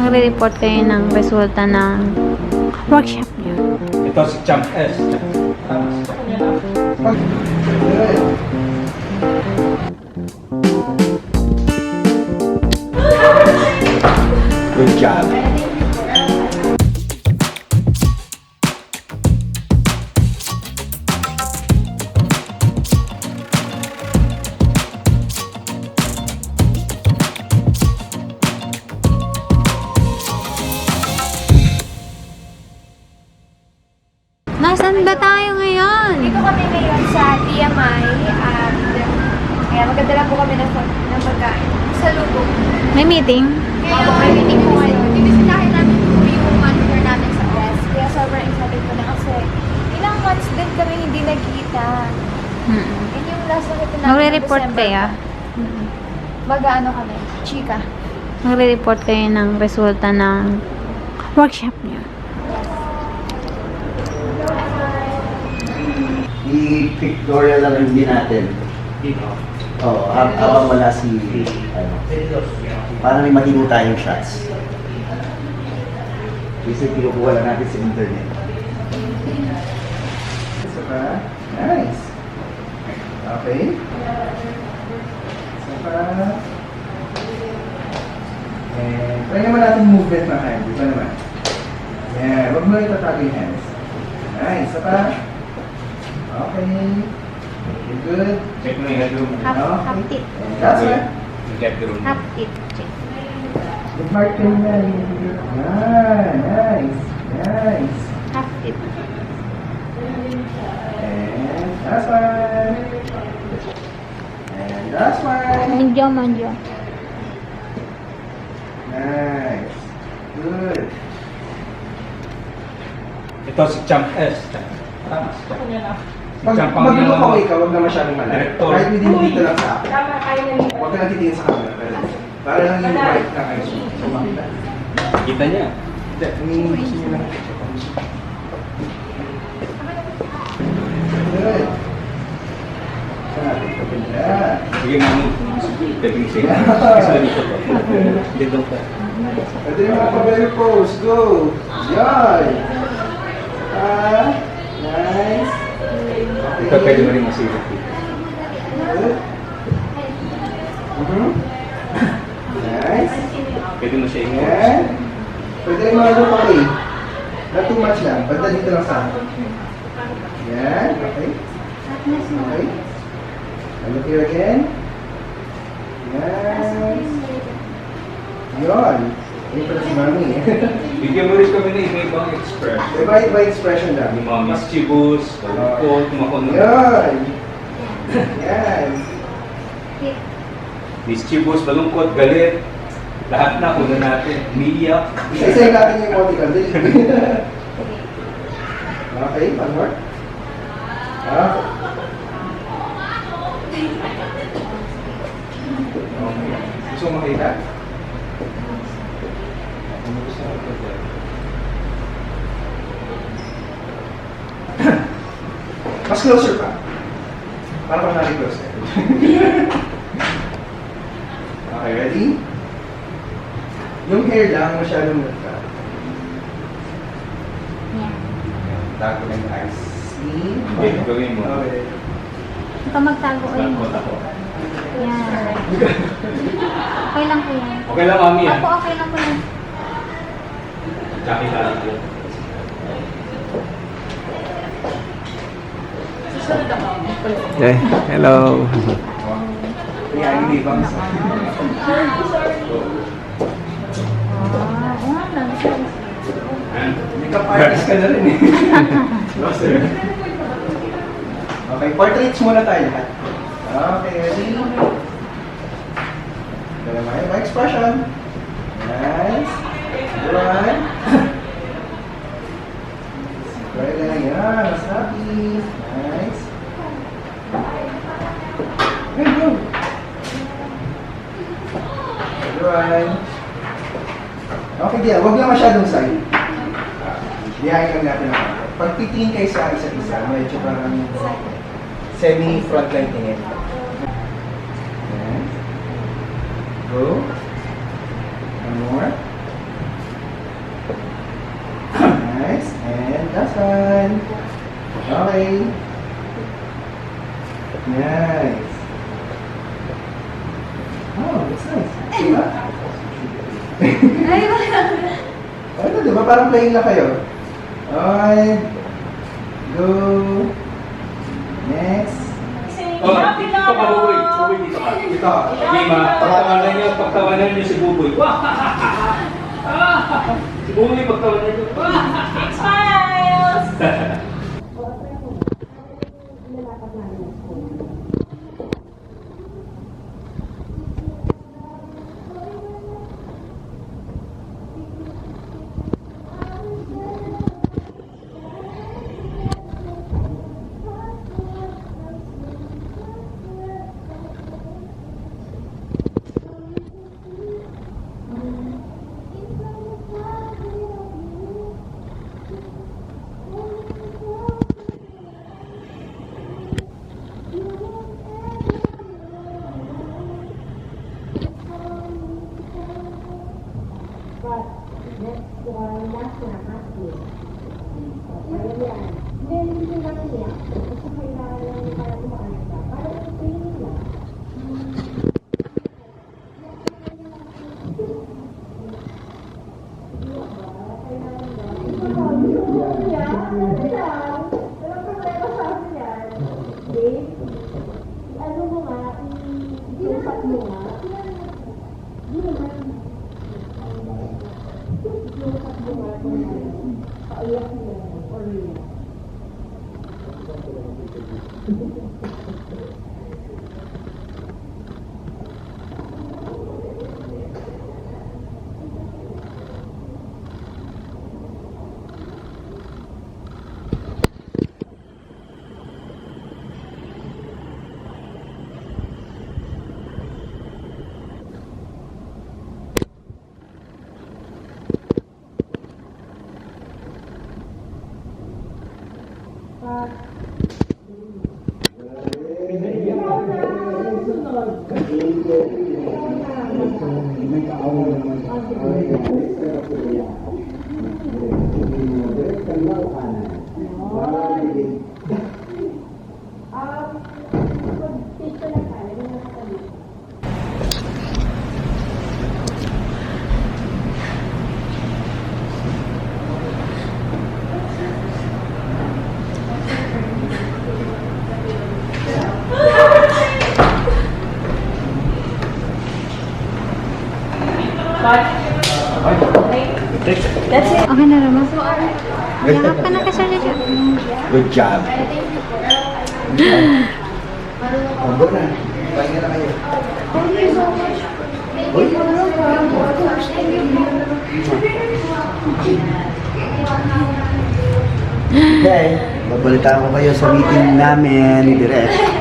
Magre-report kayo ng resulta ng workshop niyo. Ito si Champ S. Good job. Nasaan ba tayo ngayon? Dito kami ngayon sa TMI at kaya maganda lang po kami ng pagkain. Sa luto. May meeting? Kaya may meeting po ngayon. Bibisitahin namin po yung manager namin sa West. Kaya sobrang excited ko na kasi ilang months din kami hindi nagkita. Yun yung last na kita namin. Magre-report kayo? Mag-ano kami? Chika. Magre-report kayo ng resulta ng workshop niyo. I-pictorial lang din natin. Oo, habang wala si, para may matino tayong shots. Kasi kinukuha lang natin sa internet. Isa pa. Nice. Okay. Isa pa. And try naman natin movement ng hand. Di ba naman? Yeah, huwag mo itatago yung hands. Nice. Isa pa. Okay. You're good. Check mo yung headroom. Half tip. That's right. Yung headroom. Half tip. Check. Good mark kayo na. Nice. Nice. Half tip. And that's one. And that's one. Manjo. Nice. Good. Ito si Champ S. Tama, si Champ. Si Pag Champ ang mag-look ka, huwag na masyadong malaki. Director. Kahit hindi dito lang sa akin. Huwag ka lang titingin sa camera. Pero para lang yung white na kayo. So, makita. Kita niya. Hindi, yung gusto nyo lang. Good. Ganda. Sige, mami. Tabing siya. Kasi dito po. Dito po. Pwede yung mga pabeli pose. Go! Yan! Nice. Ito pwede mo rin masilip. Good. Nice. Pwede mo siya Yan. i-watch. Pwede yung mga look okay. Not too much lang. Banda dito lang sa akin. Yan. Okay. Okay. Look here again. Yan. Yun. Yun pala si Mami. Bigyan mo rin kami na iba-ibang express. Iba expression lang. Yung mga mischievous, malungkot, makuno. Yan. Yan. Mischievous, malungkot, galit. Lahat na, kuna natin. Umiiyak. Isa-isay natin yung emoticon. Dali. Okay, one more. Okay. Gusto mo makita? Mas closer pa. Para pa natin closer. Okay, ready? Yung hair lang, masyadong nagka. Tago na yung eyes. Okay, gawin mo. Okay. Ito magtago ko yun. Malungkot ako. Yan. Okay lang po yan. Okay lang, mami. Ako, okay lang po yan. Jackie lahat po. Okay, hello. Yeah, hindi ba? Makeup artist ka na rin eh. Okay, portraits muna tayo lahat. Okay, ready? Dala mo yung expression. Nice. One. Right lang yan. Mas happy. Nice. Okay, go. One. Okay, Dia. Huwag lang masyadong side. Diyahin lang natin ang konti. Pag titingin kayo sa isa't isa, medyo parang semi-frontline tingin. Go. One more. Okay. Nice. Oh, that's nice. Diba? Ano, diba? Parang playing lang kayo. Okay. Go. Next. Oh, dito ka, Buboy. Buboy, dito ka. Ito. Lima, pagtawanan niyo si Buboy. Si Buboy, pagtawanan niyo. Smiles! Okay na naman. Yakap ka na kasi dyan. Good job. Go na. Pahinga na kayo. Uy. Okay. Babalitaan ko kayo sa meeting namin direct.